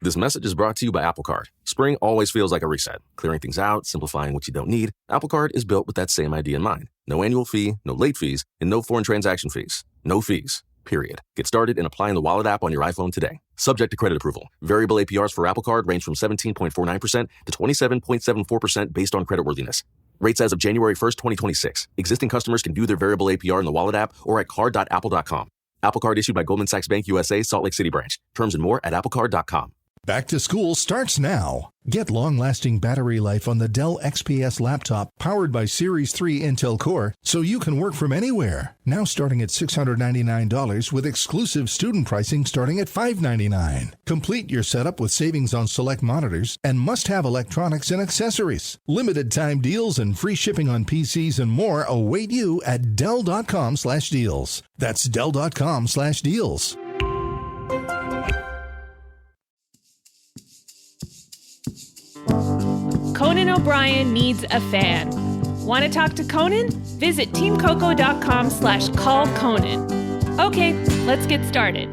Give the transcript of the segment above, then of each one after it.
This message is brought to you by Apple Card. Spring always feels like a reset, clearing things out, simplifying what you don't need. Apple Card is built with that same idea in mind. No annual fee, no late fees, and no foreign transaction fees. No fees, period. Get started in applying the Wallet app on your iPhone today. Subject to credit approval. Variable APRs for Apple Card range from 17.49% to 27.74% based on creditworthiness. Rates as of January 1st, 2026. Existing customers can view their variable APR in the Wallet app or at card.apple.com. Apple Card issued by Goldman Sachs Bank USA, Salt Lake City branch. Terms and more at applecard.com. Back to school starts now. Get long-lasting battery life on the Dell XPS laptop powered by Series 3 Intel Core so you can work from anywhere. Now starting at $699 with exclusive student pricing starting at $599. Complete your setup with savings on select monitors and must-have electronics and accessories. Limited time deals and free shipping on PCs and more await you at Dell.com/deals. That's Dell.com/deals. Conan O'Brien needs a fan. Want to talk to Conan? Visit teamcoco.com/callconan. Okay, let's get started.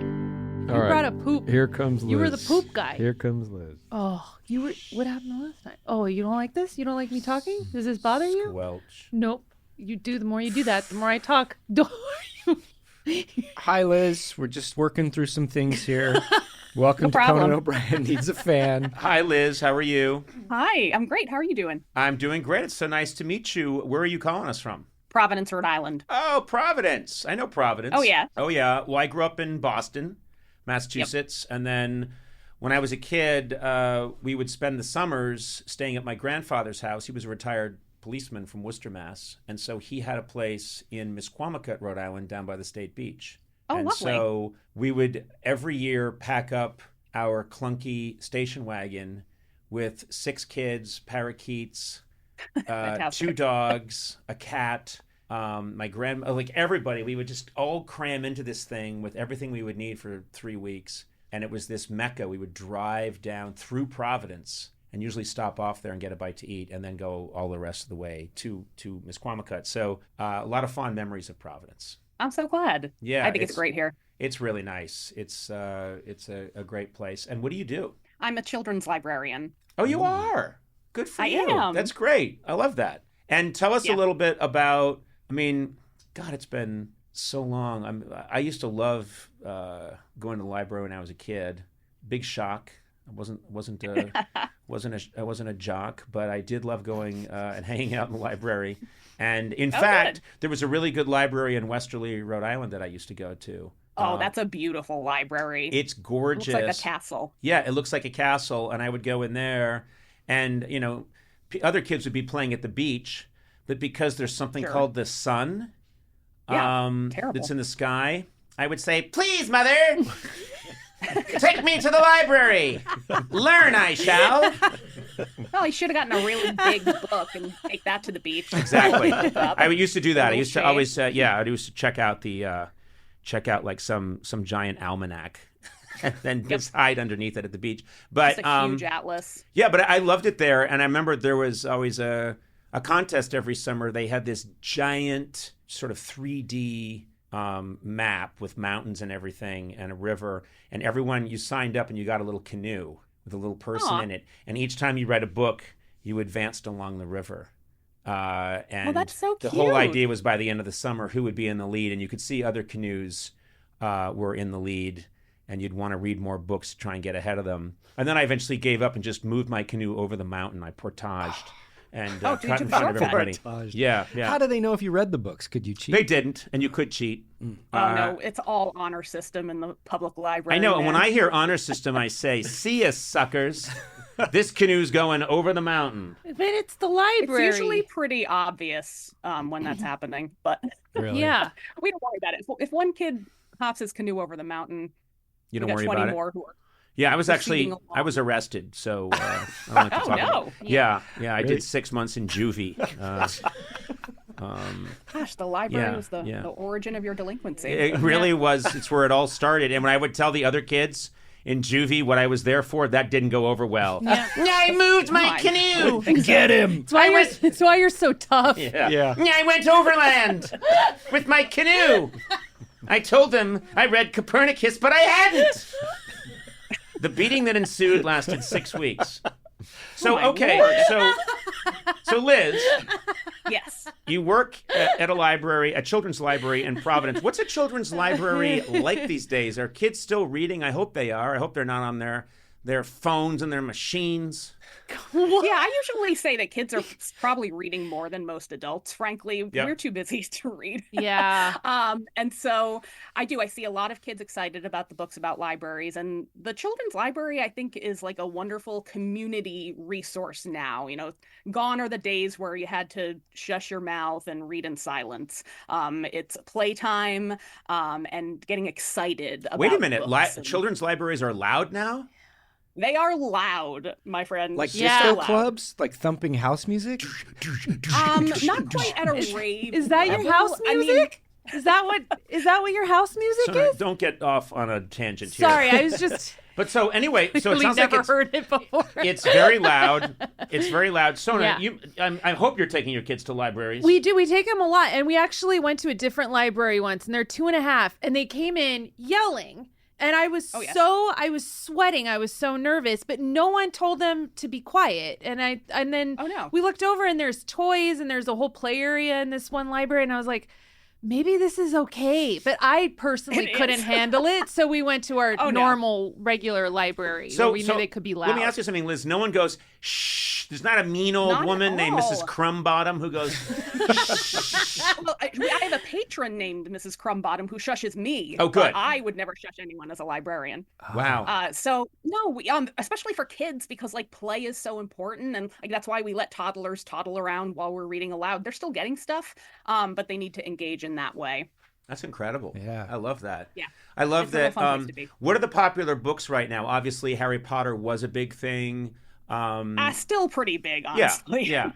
All right. Brought up poop. Here comes Liz. You were the poop guy. Here comes Liz. Oh, you were. What happened last night? Oh, you don't like this? You don't like me talking? Does this bother you? Welch. Nope. You do. The more you do that, the more I talk. Don't you? Hi, Liz. We're just working through some things here. Welcome to Conan O'Brien Needs a Fan. Hi, Liz. How are you? Hi, I'm great. How are you doing? I'm doing great. It's so nice to meet you. Where are you calling us from? Providence, Rhode Island. Oh, Providence. I know Providence. Oh, yeah. Oh, yeah. Well, I grew up in Boston, Massachusetts. Yep. And then when I was a kid, we would spend the summers staying at my grandfather's house. He was a retired policeman from Worcester, Mass. And so he had a place in Misquamicut, Rhode Island, down by the state beach. Oh, and lovely. So we would every year pack up our clunky station wagon with 6 kids, parakeets, 2 dogs, a cat, my grandma, like everybody. We would just all cram into this thing with everything we would need for 3 weeks. And it was this mecca. We would drive down through Providence and usually stop off there and get a bite to eat and then go all the rest of the way to Misquamicut. So a lot of fond memories of Providence. I'm so glad. Yeah, I think it's great here. It's really nice. It's a great place. And what do you do? I'm a children's librarian. Oh, you are? Good for you. I am. That's great. I love that. And tell us a little bit about, I mean, God, it's been so long. I used to love going to the library when I was a kid. Big shock. I wasn't a jock, but I did love going and hanging out in the library. And in fact, there was a really good library in Westerly, Rhode Island that I used to go to. Oh, that's a beautiful library. It's gorgeous. It looks like a castle. Yeah, it looks like a castle. And I would go in there and, you know, other kids would be playing at the beach. But because there's something called the sun that's in the sky, I would say, please, Mother, take me to the library. Learn I shall. Well, he should have gotten a really big book and take that to the beach. Exactly. I used to do that. I used to always, I used to check out like some giant almanac and then just hide underneath it at the beach. But it's a huge atlas. Yeah, but I loved it there. And I remember there was always a contest every summer. They had this giant sort of 3D map with mountains and everything and a river. And everyone, you signed up and you got a little canoe with a little person in it. And each time you read a book, you advanced along the river. And that's so the cute. whole idea was by the end of the summer, who would be in the lead. And you could see other canoes were in the lead. And you'd want to read more books to try and get ahead of them. And then I eventually gave up and just moved my canoe over the mountain. I portaged. And cut in front of everybody. Yeah. How do they know if you read the books? Could you cheat? They didn't, and you could cheat. No, it's all honor system in the public library. I know, and when I hear honor system, I say, see ya, suckers. This canoe's going over the mountain. But it's the library. It's usually pretty obvious when that's happening, but Really? Yeah. we don't worry about it. If one kid hops his canoe over the mountain, You don't we got worry 20 about more it? who are Yeah, I was proceeding I was arrested, so I don't like to talk about it. Yeah, I Really? did 6 months in juvie. Gosh, the library was the origin of your delinquency. It really was. It's where it all started. And when I would tell the other kids in juvie what I was there for, that didn't go over well. Yeah. I moved my canoe. Get him! It's why you're so tough. Yeah. I went overland with my canoe. I told them I read Copernicus, but I hadn't. The beating that ensued lasted 6 weeks. So, Oh, okay, so Liz, Yes. you work at a library, a children's library in Providence. What's a children's library like these days? Are kids still reading? I hope they are. I hope they're not on their phones and their machines. Yeah, I usually say that kids are probably reading more than most adults. Frankly, Yep. we're too busy to read. Yeah. And so I see a lot of kids excited about the books about libraries, and the children's library, I think, is like a wonderful community resource now. Gone are the days where you had to shush your mouth and read in silence. It's playtime, and getting excited about Wait a minute, books and- children's libraries are loud now? They are loud, my friend. Like Yeah. disco Loud. clubs, like thumping house music. Not quite at a rave. Is that your level. house I mean, music? Is that what your house music Sorry, is? don't get off on a tangent here. Sorry, I was just But so anyway, so it really sounds never like heard it before. it's very loud. It's very loud. Sona, Yeah. I hope you're taking your kids to libraries. We do. We take them a lot. And we actually went to a different library once, and they're 2.5, and they came in yelling. And I was I was sweating. I was so nervous, but no one told them to be quiet. And then Oh, no. we looked over, and there's toys, and there's a whole play area in this one library. And I was like, maybe this is okay. But I personally It couldn't is. handle it. So we went to our Oh, no. normal, regular library where we knew they could be loud. Let me ask you something, Liz. No one goes, shh. There's not a mean old Not at woman named all. Mrs. Crumbottom who goes, Well, I have a patron named Mrs. Crumbottom who shushes me. Oh, good. But I would never shush anyone as a librarian. wow. So no, we especially for kids, because like play is so important, and like that's why we let toddlers toddle around while we're reading aloud. They're still getting stuff, but they need to engage in that way. That's incredible. Yeah. I love that. Yeah. I love It's a real that. fun place to be. What are the popular books right now? Obviously, Harry Potter was a big thing. Still pretty big, Yeah, honestly. yeah.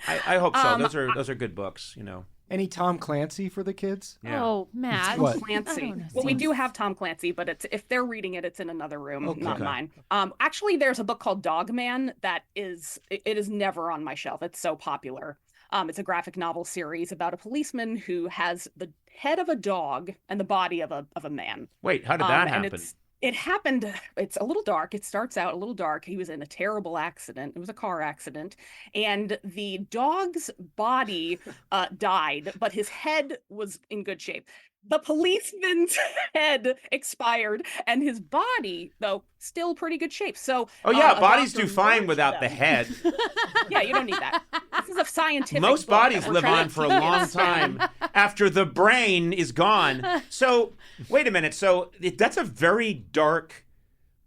I hope so. Those are good books, Any Tom Clancy for the kids? Yeah. Oh, Matt. What? I don't Clancy. know. Well, we do have Tom Clancy, but if they're reading it, it's in another room, Okay. not mine. Actually, there's a book called Dog Man that is never on my shelf. It's so popular. It's a graphic novel series about a policeman who has the head of a dog and the body of a man. Wait, how did that And happen? it happened. It's a little dark. It starts out a little dark. He was in a terrible accident. It was a car accident, and the dog's body died, but his head was in good shape. The policeman's head expired, and his body, though, still pretty good shape. So, Oh yeah, a bodies doctor do fine watched without the them. head. Yeah, you don't need that. This is a scientific. Most book bodies that we're live trying on to for a teach long kids. time after the brain is gone. So, wait a minute. So, that's a very dark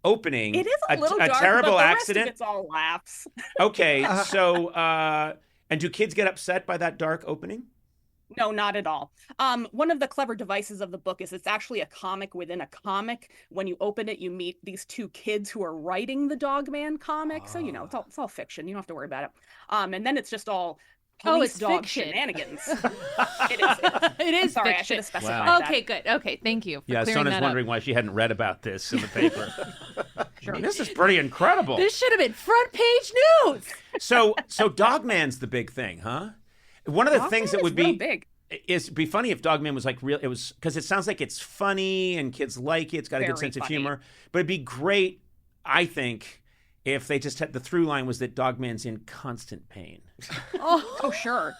opening. It is a little dark, terrible but the accident. Rest of it's all laughs. Okay, so and do kids get upset by that dark opening? No, not at all. One of the clever devices of the book is it's actually a comic within a comic. When you open it, you meet these two kids who are writing the Dogman comic. So, it's all fiction. You don't have to worry about it. And then it's just all police it's dog fiction. shenanigans. It is. It is Sorry, I fiction. should have specified Wow. that. Okay, good. Okay, thank you for Yeah, clearing Sona's that wondering up. why she hadn't read about this in the paper. Sure. This is pretty incredible. This should have been front page news. So Dogman's the big thing, huh? One of the things that Dogman would is real be big. it'd be funny if Dogman was like real. It was because it sounds like it's funny and kids like it. It's got a good Very sense of funny. humor. But it'd be great, I think, if they just had the through line was that Dogman's in constant pain. Oh, sure.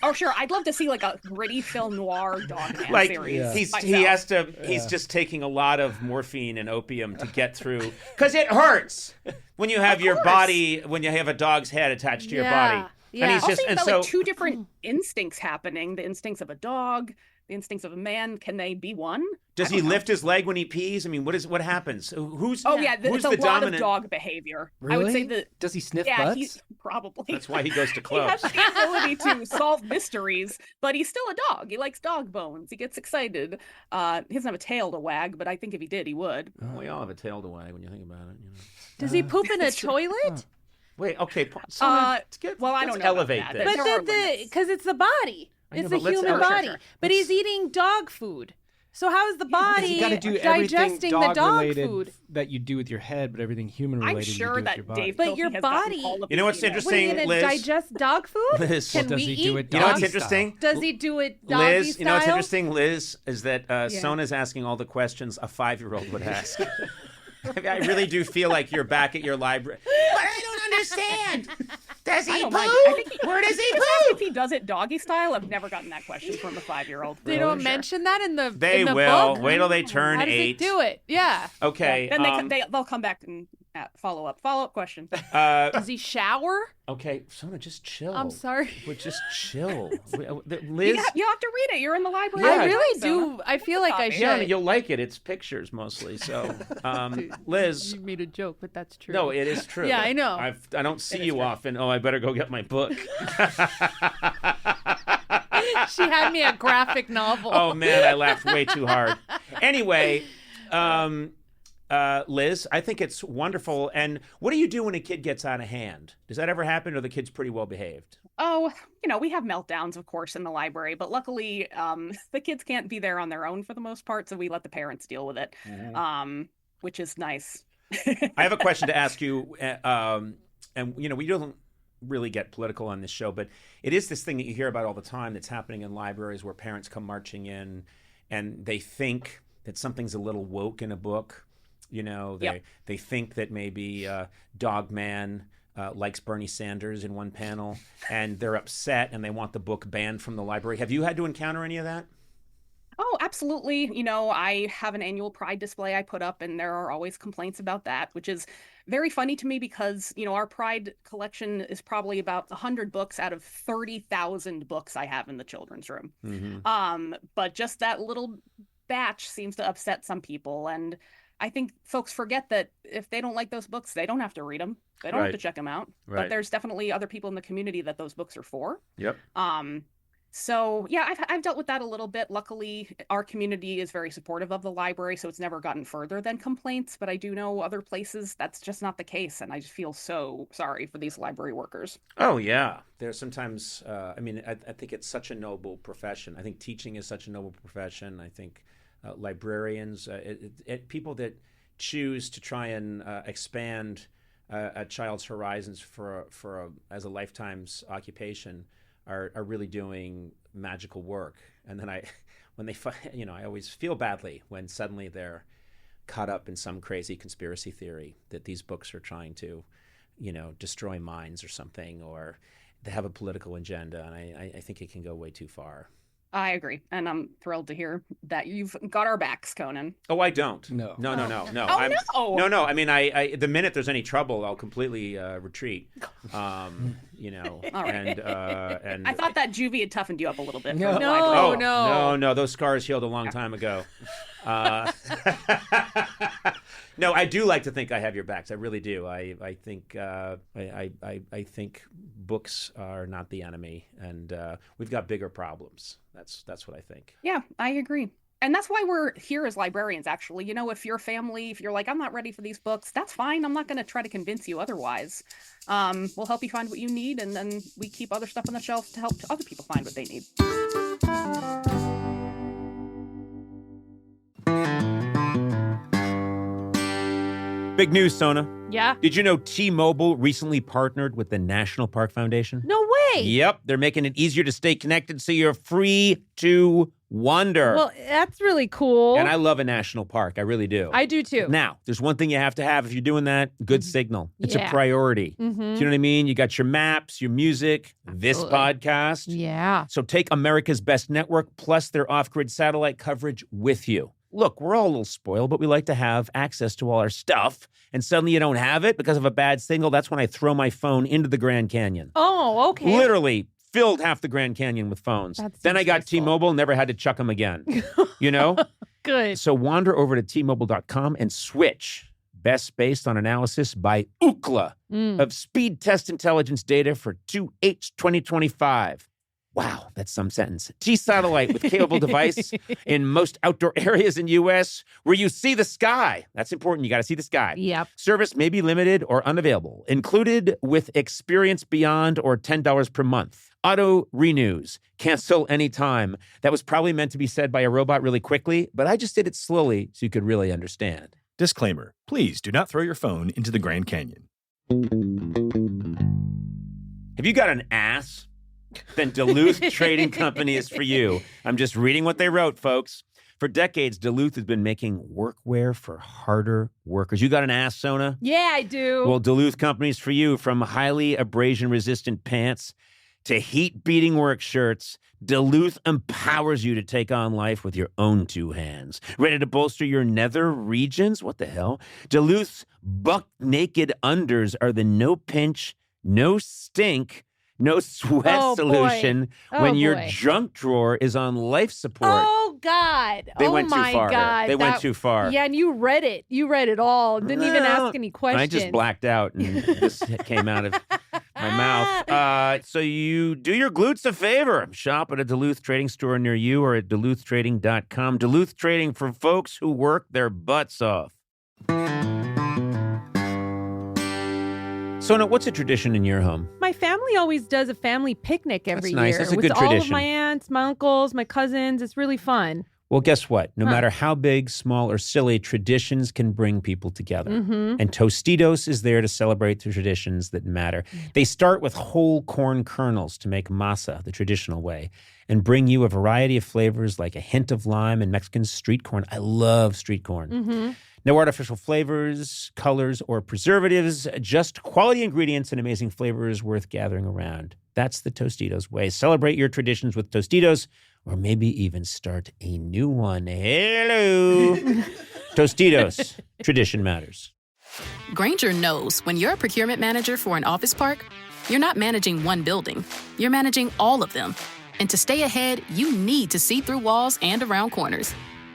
Oh, sure. I'd love to see like a gritty film noir Dogman Like series. he's myself. he has to he's just taking a lot of morphine and opium to get through because it hurts when you have your course. body when you have a dog's head attached to your body. Yeah. And he's Also, just you've and got so like two different instincts happening: the instincts of a dog, the instincts of a man. Can they be one? does I he don't know. lift his leg when he pees? I mean, what happens? Who's Oh yeah, who's it's a the lot dominant? of dog behavior. Really? I would say that. Does he sniff Yeah, butts? he's probably. That's why he goes to He clubs. has the ability to solve mysteries, but he's still a dog. He likes dog bones. He gets excited. He doesn't have a tail to wag, but I think if he did, he would. We all have a tail to wag when you think about it. Does he poop in a toilet? Wait, okay. Well, I don't know about elevate that. this. There are But limits. because it's the body. I know, It's but the let's human elevate- body. Sure, sure. But he's eating dog food. So how is the Because body you got to do everything digesting the dog dog related food? that you do with your head, but everything human I'm related you do sure with that your body. Dave But Filthy your has gotten body- all of You know these what's emails. What, are you interesting, gonna Liz? digest dog food? Liz. Can Does we he eat do it You know what's doggy interesting? Does he do it doggy Liz, style? you know what's interesting, Liz, is that Sona's asking all the questions a 5-year-old would ask. I really do feel like you're back at your library. But I don't understand. Does he poo? Where does he poo? If he does it doggy style, I've never gotten that question from a 5-year-old. They don't mention that in the They in the will. book? Wait till they turn How does 8. it do it? Yeah. Okay. Yeah. Then they'll come back and follow up question. Does he shower? Okay, Sona, just chill. I'm sorry. Just chill. Liz, you have to read it. You're in the library. I really do. I feel like I should. Yeah, you'll like it. It's pictures mostly. So, Liz, you made a joke, but that's true. No, it is true. Yeah, I know. I don't see you often. Oh, I better go get my book. She had me a graphic novel. Oh man, I laughed way too hard. Anyway, Liz, I think it's wonderful. And what do you do when a kid gets out of hand? Does that ever happen, or the kid's pretty well behaved? Oh, we have meltdowns, of course, in the library, but luckily the kids can't be there on their own for the most part, so we let the parents deal with it, which is nice. I have a question to ask you, and we don't really get political on this show, but it is this thing that you hear about all the time that's happening in libraries where parents come marching in and they think that something's a little woke in a book. They think that maybe Dog Man likes Bernie Sanders in one panel, and they're upset and they want the book banned from the library. Have you had to encounter any of that? Oh, absolutely. I have an annual Pride display I put up, and there are always complaints about that, which is very funny to me because, our Pride collection is probably about 100 books out of 30,000 books I have in the children's room. Mm-hmm. But just that little batch seems to upset some people. And I think folks forget that if they don't like those books, they don't have to read them. They don't have to check them out. Right. But there's definitely other people in the community that those books are for. Yep. So, yeah, I've dealt with that a little bit. Luckily, our community is very supportive of the library, so it's never gotten further than complaints. But I do know other places that's just not the case, and I just feel so sorry for these library workers. Oh, yeah. There's sometimes, I think it's such a noble profession. I think teaching is such a noble profession. I think librarians, people that choose to try and expand a child's horizons as a lifetime's occupation are really doing magical work. And then I always feel badly when suddenly they're caught up in some crazy conspiracy theory that these books are trying to, destroy minds or something, or they have a political agenda. And I think it can go way too far. I agree, and I'm thrilled to hear that you've got our backs, Conan. Oh, I don't. No. No. Oh, no. No. I mean, I the minute there's any trouble, I'll completely retreat. All right. And I thought that juvie had toughened you up a little bit. No. Those scars healed a long time ago. No, I do like to think I have your backs. I really do. I think I think books are not the enemy, and we've got bigger problems. That's what I think. Yeah, I agree. And that's why we're here as librarians, actually. If your family, if you're like, I'm not ready for these books, that's fine. I'm not going to try to convince you otherwise. We'll help you find what you need, and then we keep other stuff on the shelf to help other people find what they need. Big news, Sona. Yeah. Did you know T-Mobile recently partnered with the National Park Foundation? No way. Yep. They're making it easier to stay connected so you're free to wander. Well, that's really cool. And I love a national park. I really do. I do too. Now, there's one thing you have to have if you're doing that. Good signal. It's a priority. Mm-hmm. Do you know what I mean? You got your maps, your music, this podcast. Yeah. So take America's Best Network plus their off-grid satellite coverage with you. Look, we're all a little spoiled, but we like to have access to all our stuff. And suddenly you don't have it because of a bad signal. That's when I throw my phone into the Grand Canyon. Oh, okay. Literally filled half the Grand Canyon with phones. Then I got T-Mobile, never had to chuck them again. Good. So wander over to T-Mobile.com and switch. Best based on analysis by Ookla of speed test intelligence data for 2H 2025. Wow, that's some sentence. T-Satellite with capable device in most outdoor areas in U.S. where you see the sky. That's important. You got to see the sky. Yep. Service may be limited or unavailable. Included with Experience Beyond or $10 per month. Auto renews. Cancel anytime. That was probably meant to be said by a robot really quickly, but I just did it slowly so you could really understand. Disclaimer. Please do not throw your phone into the Grand Canyon. Have you got an ass? Then Duluth Trading Company is for you. I'm just reading what they wrote, folks. For decades, Duluth has been making workwear for harder workers. You got an ass, Sona? Yeah, I do. Well, Duluth Company's for you. From highly abrasion-resistant pants to heat-beating work shirts, Duluth empowers you to take on life with your own two hands. Ready to bolster your nether regions? What the hell? Duluth's buck-naked unders are the no-pinch, no stink, no sweat solution when your junk drawer is on life support. Oh, God. They went too far. God. They went too far. Yeah, and you read it. You read it all. Didn't even ask any questions. I just blacked out, and this came out of my mouth. So you do your glutes a favor. Shop at a Duluth Trading store near you or at duluthtrading.com. Duluth Trading for folks who work their butts off. Sona, what's a tradition in your home? My family always does a family picnic every year. That's a with good tradition. All of my aunts, my uncles, my cousins. It's really fun. Well, guess what? No matter how big, small, or silly, traditions can bring people together. Mm-hmm. And Tostitos is there to celebrate the traditions that matter. They start with whole corn kernels to make masa the traditional way and bring you a variety of flavors like a hint of lime and Mexican street corn. I love street corn. Mm-hmm. No artificial flavors, colors, or preservatives, just quality ingredients and amazing flavors worth gathering around. That's the Tostitos way. Celebrate your traditions with Tostitos, or maybe even start a new one. Hello. Tostitos. Tradition matters. Grainger knows when you're a procurement manager for an office park, you're not managing one building. You're managing all of them. And to stay ahead, you need to see through walls and around corners.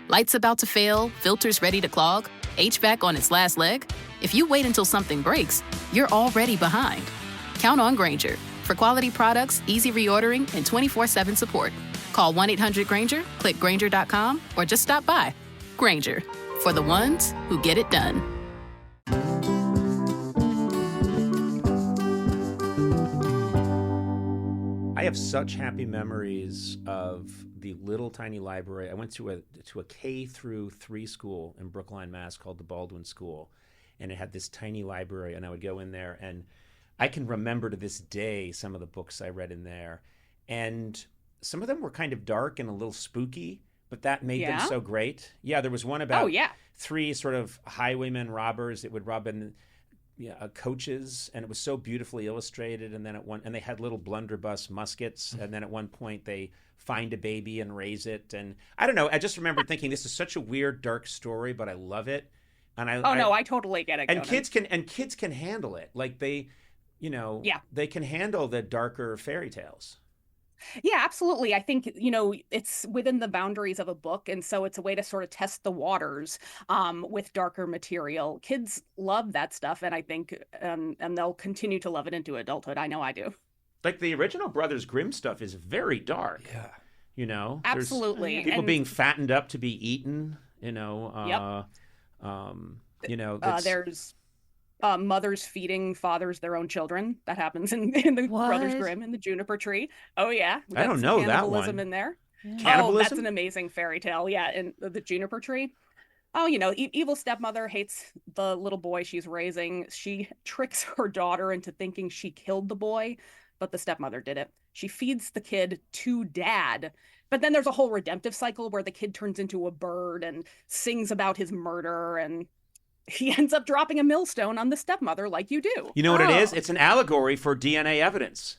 Lights about to fail, filters ready to clog, HVAC on its last leg. If you wait until something breaks, you're already behind. Count on Grainger for quality products, easy reordering, and 24/7 support. Call 1-800-GRAINGER, click Grainger.com, or just stop by. Grainger, for the ones who get it done. I have such happy memories of the little tiny library. I went to a K through 3 school in Brookline, Mass, called the Baldwin School, and it had this tiny library, and I would go in there, and I can remember to this day some of the books I read in there, and some of them were kind of dark and a little spooky, but that made them so great. Yeah, there was one about 3 sort of highwaymen robbers that would rob in coaches, and it was so beautifully illustrated. And then and they had little blunderbuss muskets, and then at one point they find a baby and raise it. And I don't know. I just remember thinking, this is such a weird, dark story, but I love it. And I totally get it. And kids can handle it. Like they can handle the darker fairy tales. Yeah, absolutely. I think, it's within the boundaries of a book. And so it's a way to sort of test the waters with darker material. Kids love that stuff. And I think and they'll continue to love it into adulthood. I know I do. Like the original Brothers Grimm stuff is very dark. Yeah. Absolutely. There's people being fattened up to be eaten, there's mothers feeding fathers their own children. That happens in the Brothers Grimm in the Juniper Tree. Oh yeah, I don't know that one. Cannibalism in there. Yeah. Cannibalism? Oh, that's an amazing fairy tale. Yeah, in the Juniper Tree. Oh, evil stepmother hates the little boy she's raising. She tricks her daughter into thinking she killed the boy, but the stepmother did it. She feeds the kid to dad. But then there's a whole redemptive cycle where the kid turns into a bird and sings about his murder, and he ends up dropping a millstone on the stepmother like you do. You know what it is? It's an allegory for DNA evidence.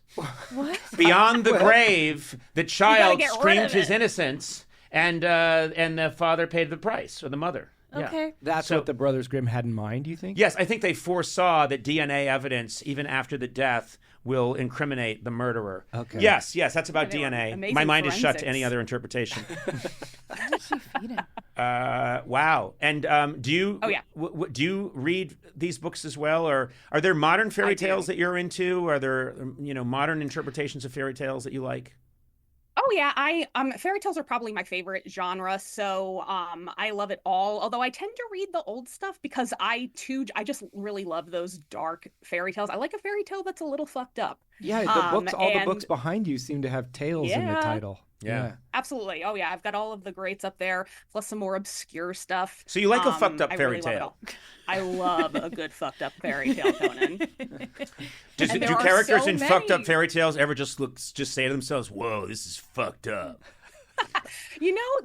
What? Beyond the grave, the child screamed his innocence, and the father paid the price, or the mother. Okay. Yeah. That's what the Brothers Grimm had in mind, you think? Yes, I think they foresaw that DNA evidence, even after the death, will incriminate the murderer. Okay. Yes, that's about DNA. My mind is shut to any other interpretation. How did she feed him? Wow. And do you do you read these books as well, or are there modern fairy tales that you're into? Are there modern interpretations of fairy tales that you like? Oh yeah, fairy tales are probably my favorite genre, so I love it all. Although I tend to read the old stuff because I just really love those dark fairy tales. I like a fairy tale that's a little fucked up. Yeah, the books behind you seem to have tales in the title. Yeah. Absolutely. Oh yeah, I've got all of the greats up there, plus some more obscure stuff. So you like a fucked up fairy tale? I love a good fucked up fairy tale, Conan. Do characters in fucked up fairy tales ever just say to themselves, "Whoa, this is fucked up"?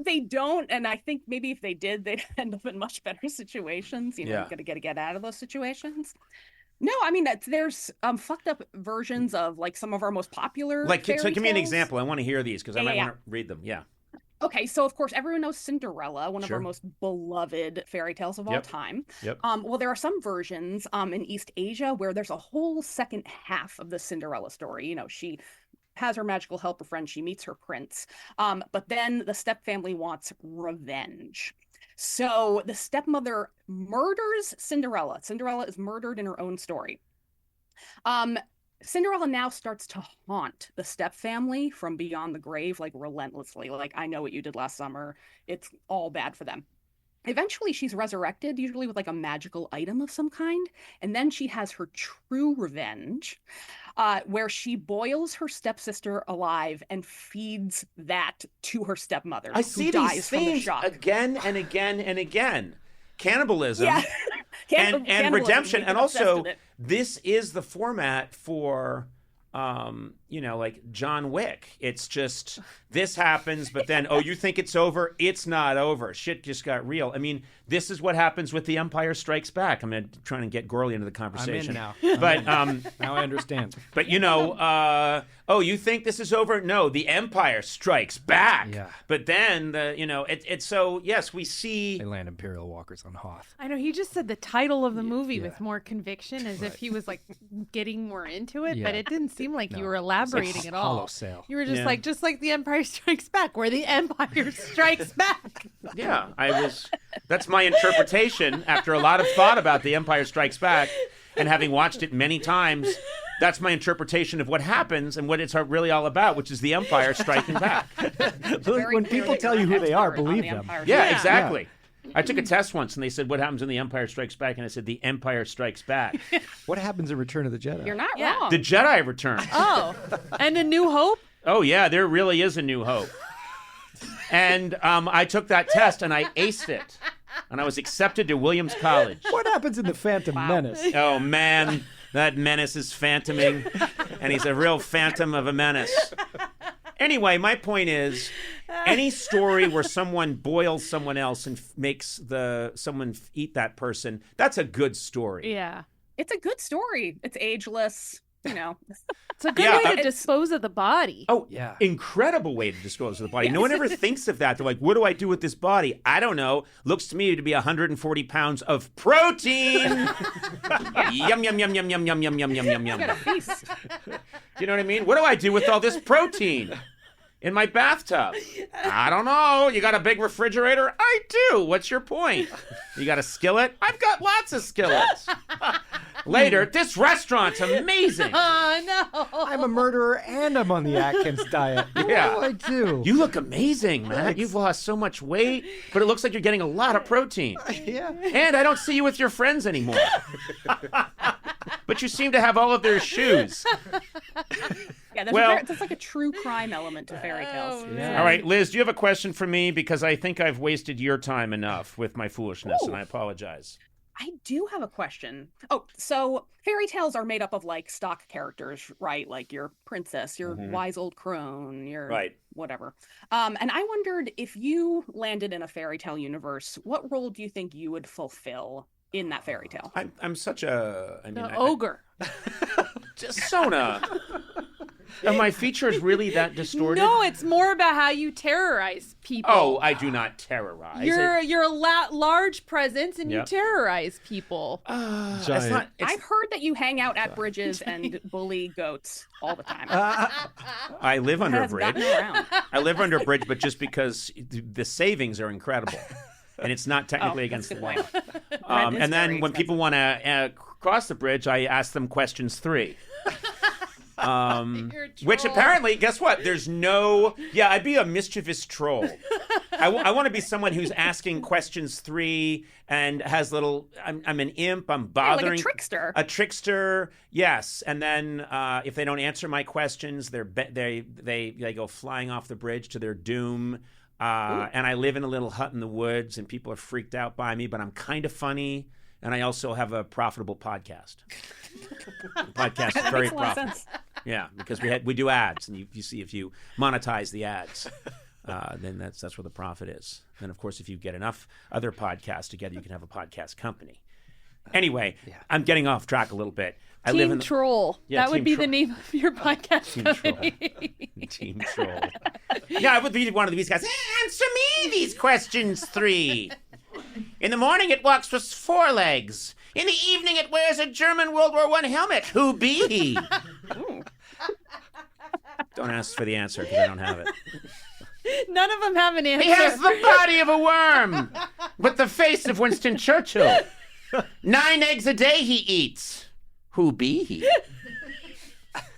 They don't, and I think maybe if they did, they'd end up in much better situations. You got to get out of those situations. No, I mean, there's fucked up versions of like some of our most popular Like, fairy so give me an tales. example. I want to hear these because I might want to read them. Yeah. Okay, so of course everyone knows Cinderella, one of our most beloved fairy tales of all time. Well, there are some versions in East Asia where there's a whole second half of the Cinderella story. She has her magical helper friend, she meets her prince, but then the stepfamily wants revenge. So the stepmother murders Cinderella. Cinderella is murdered in her own story. Cinderella now starts to haunt the stepfamily from beyond the grave, like relentlessly. Like, I know what you did last summer. It's all bad for them. Eventually, she's resurrected, usually with like a magical item of some kind. And then she has her true revenge, where she boils her stepsister alive and feeds that to her stepmother. I see these themes again and again and again. Cannibalism. Yeah. And redemption. And also, this is the format for, like John Wick. It's just, this happens, but then, you think it's over? It's not over. Shit just got real. I mean, this is what happens with The Empire Strikes Back. I'm trying to get Gourley into the conversation. I'm in now. But now I understand. But you think this is over? No, The Empire Strikes Back. Yeah. But then it's so, yes, we see they land Imperial walkers on Hoth. I know he just said the title of the movie with more conviction, as if he was like getting more into it, but it didn't seem like you were elaborating at all. Hollow sale. You were just just like The Empire Strikes Back, where the Empire strikes back. Yeah, that's my interpretation after a lot of thought about The Empire Strikes Back and having watched it many times. That's my interpretation of what happens and what it's really all about, which is the Empire striking back. When people tell you who they are, believe them. Yeah, exactly. Yeah. I took a test once and they said, what happens in The Empire Strikes Back? And I said, The Empire Strikes Back. What happens in Return of the Jedi? You're not wrong. The Jedi return. Oh, and A New Hope? Oh, yeah, there really is a New Hope. And I took that test and I aced it. And I was accepted to Williams College. What happens in The Phantom Menace? Oh, man, that menace is phantoming. And he's a real phantom of a menace. Anyway, my point is, any story where someone boils someone else and makes someone eat that person, that's a good story. Yeah. It's a good story. It's ageless. It's a good way to dispose of the body. Oh, yeah. Incredible way to dispose of the body. Yes. No one ever thinks of that. They're like, what do I do with this body? I don't know. Looks to me to be 140 pounds of protein. Yum, yum, yum, yum, yum, yum, yum, yum, yum, yum, yum. Got a feast. Do you know what I mean? What do I do with all this protein in my bathtub? I don't know. You got a big refrigerator? I do. What's your point? You got a skillet? I've got lots of skillets. Later, this restaurant's amazing. Oh, no. I'm a murderer and I'm on the Atkins diet. Yeah. What do I do? You look amazing, Matt. Thanks. You've lost so much weight, but it looks like you're getting a lot of protein. Yeah. And I don't see you with your friends anymore. But you seem to have all of their shoes. Yeah, there's like a true crime element to fairy tales. Yeah. All right, Liz, do you have a question for me? Because I think I've wasted your time enough with my foolishness, and I apologize. I do have a question. Oh, so fairy tales are made up of like stock characters, right? Like your princess, your wise old crone, your whatever. And I wondered, if you landed in a fairy tale universe, what role do you think you would fulfill in that fairy tale? I'm such a... ogre. Just Sona. Are my features really that distorted? No, it's more about how you terrorize people. Oh, I do not terrorize. You're a large presence and you terrorize people. I've heard that you hang out at bridges and bully goats all the time. I live under a bridge. I live under a bridge, but just because the savings are incredible. And it's not technically against the law. And then when people want to cross the bridge, I ask them questions 3. Which apparently, guess what? There's no... Yeah, I'd be a mischievous troll. I want to be someone who's asking questions 3 and has little... I'm an imp. I'm bothering... like a trickster. A trickster, yes. And then if they don't answer my questions, they go flying off the bridge to their doom. And I live in a little hut in the woods, and people are freaked out by me, but I'm kind of funny. And I also have a profitable podcast. The podcast is very profitable. Yeah, because we do ads, and you see if you monetize the ads. then that's where the profit is. And of course, if you get enough other podcasts together, you can have a podcast company. Anyway, I'm getting off track a little bit. I live in the... Troll. Yeah, that would be the name of your podcast Team company. Troll. Team Troll. Yeah, I would be one of these guys. Answer me these questions 3. In the morning, it walks with 4 legs. In the evening, it wears a German World War I helmet. Who be he? Don't ask for the answer because I don't have it. None of them have an answer. He has the body of a worm, but the face of Winston Churchill. 9 eggs a day he eats. Who be he?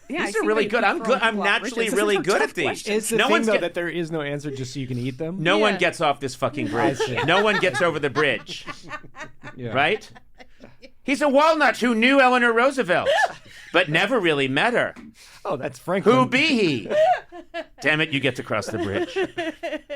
Yeah, these are really good. I'm good. I'm naturally really good at these. It's the thing, though, that there is no answer just so you can eat them. No one gets off this fucking bridge. No one gets over the bridge. Right? He's a walnut who knew Eleanor Roosevelt, but never really met her. Oh, that's Franklin. Who be he? Damn it, you get to cross the bridge.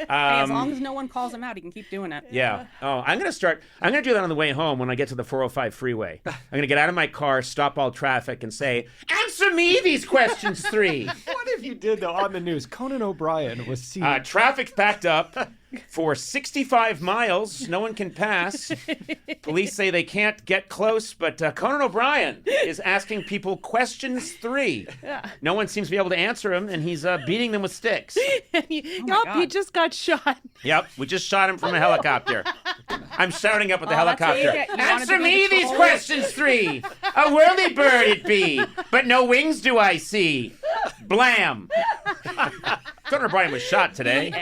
As long as no one calls him out, he can keep doing it. Yeah. Oh, I'm going to do that on the way home when I get to the 405 freeway. I'm going to get out of my car, stop all traffic, and say, answer me these questions 3. What if you did, though, on the news? Conan O'Brien was seen... Traffic backed up for 65 miles. No one can pass. Police say they can't get close, but Conan O'Brien is asking people questions 3. Yeah. No one seems to be able to answer him, and he's beating them with sticks. He just got shot. Yep, we just shot him from a helicopter. I'm shouting up at the helicopter. Answer me these questions 3. A whirly-bird it be, but no wings do I see. Blam. Conan O'Brien was shot today.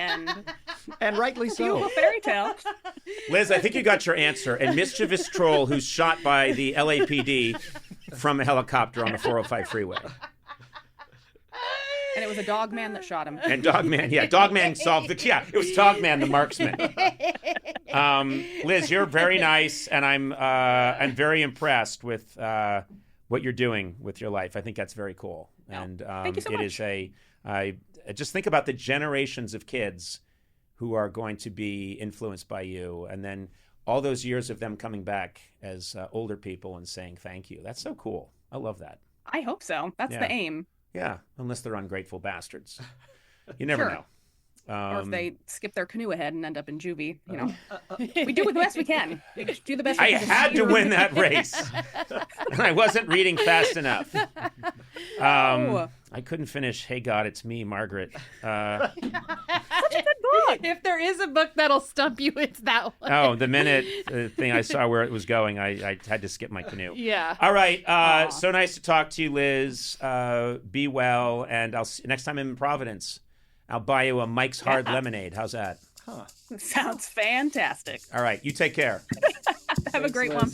And rightly so. Beautiful fairy tale. Liz, I think you got your answer. A mischievous troll who's shot by the LAPD from a helicopter on the 405 freeway. And it was a dog man that shot him. And Dogman solved the... Yeah, it was Dogman the marksman. Liz, you're very nice, and I'm very impressed with what you're doing with your life. I think that's very cool. And thank you so much. I just think about the generations of kids who are going to be influenced by you, and then all those years of them coming back as older people and saying thank you. That's so cool. I love that. I hope so. That's the aim. Yeah, unless they're ungrateful bastards. You never know. Or if they skip their canoe ahead and end up in juvie, you know. We do the best we can. We do the best we I can. had to win that race. And I wasn't reading fast enough. I couldn't finish Hey God, It's Me, Margaret. Such a good book. If there is a book that'll stump you, it's that one. Oh, the minute thing I saw where it was going, I had to skip my canoe. Yeah. All right. So nice to talk to you, Liz. Be well. And next time I'm in Providence, I'll buy you a Mike's Hard Lemonade. How's that? Huh. Sounds fantastic. All right. You take care. Have a great one.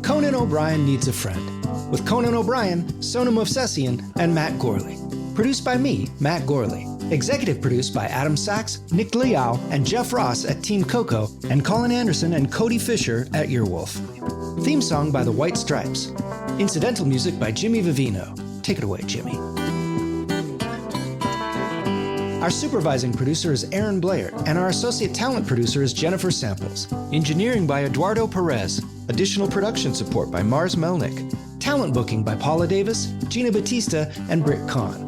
Conan O'Brien Needs a Friend. With Conan O'Brien, Sonam Movsesian, and Matt Gorley. Produced by me, Matt Gorley. Executive produced by Adam Sachs, Nick Liao, and Jeff Ross at Team Coco, and Colin Anderson and Cody Fisher at Earwolf. Theme song by the White Stripes. Incidental music by Jimmy Vivino. Take it away, Jimmy. Our supervising producer is Aaron Blair, and our associate talent producer is Jennifer Samples. Engineering by Eduardo Perez. Additional production support by Mars Melnick. Talent booking by Paula Davis, Gina Batista, and Britt Kahn.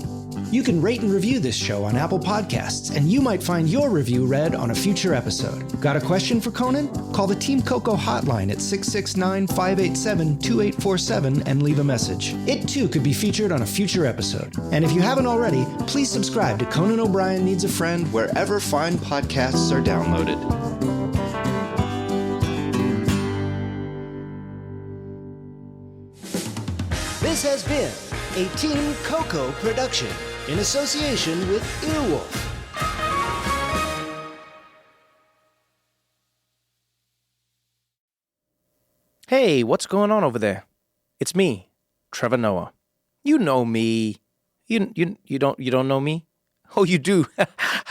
You can rate and review this show on Apple Podcasts, and you might find your review read on a future episode. Got a question for Conan? Call the Team Coco hotline at 669-587-2847 and leave a message. It too could be featured on a future episode. And if you haven't already, please subscribe to Conan O'Brien Needs a Friend wherever fine podcasts are downloaded. This has been a Team Coco production in association with Earwolf. Hey, what's going on over there? It's me, Trevor Noah. You know me. You don't know me? Oh, you do.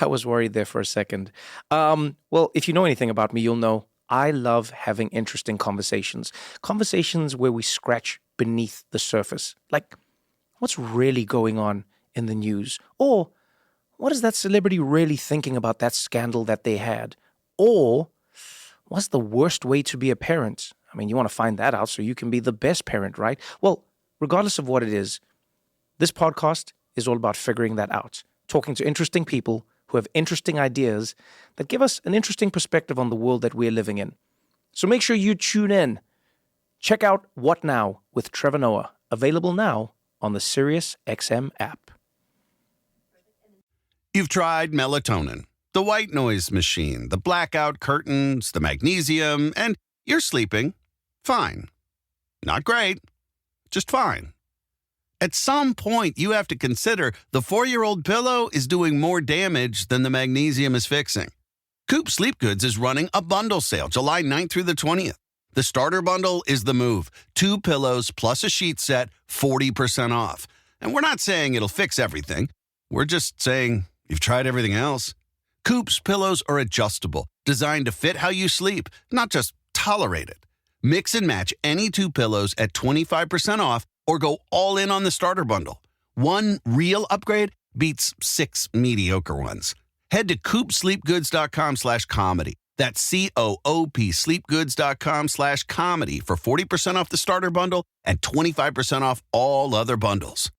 I was worried there for a second. Well, if you know anything about me, you'll know I love having interesting conversations. Conversations where we scratch beneath the surface. Like, what's really going on in the news? Or what is that celebrity really thinking about that scandal that they had? Or what's the worst way to be a parent? I mean, you want to find that out so you can be the best parent, right? Well, regardless of what it is, this podcast is all about figuring that out, talking to interesting people who have interesting ideas that give us an interesting perspective on the world that we're living in. So make sure you tune in. Check out What Now with Trevor Noah, available now on the SiriusXM app. You've tried melatonin, the white noise machine, the blackout curtains, the magnesium, and you're sleeping fine. Not great, just fine. At some point, you have to consider the 4-year-old pillow is doing more damage than the magnesium is fixing. Coop Sleep Goods is running a bundle sale July 9th through the 20th. The starter bundle is the move. 2 pillows plus a sheet set, 40% off. And we're not saying it'll fix everything. We're just saying you've tried everything else. Coop's pillows are adjustable, designed to fit how you sleep, not just tolerate it. Mix and match any 2 pillows at 25% off or go all in on the starter bundle. One real upgrade beats 6 mediocre ones. Head to coopsleepgoods.com/comedy. That's COOP sleepgoods.com/comedy for 40% off the starter bundle and 25% off all other bundles.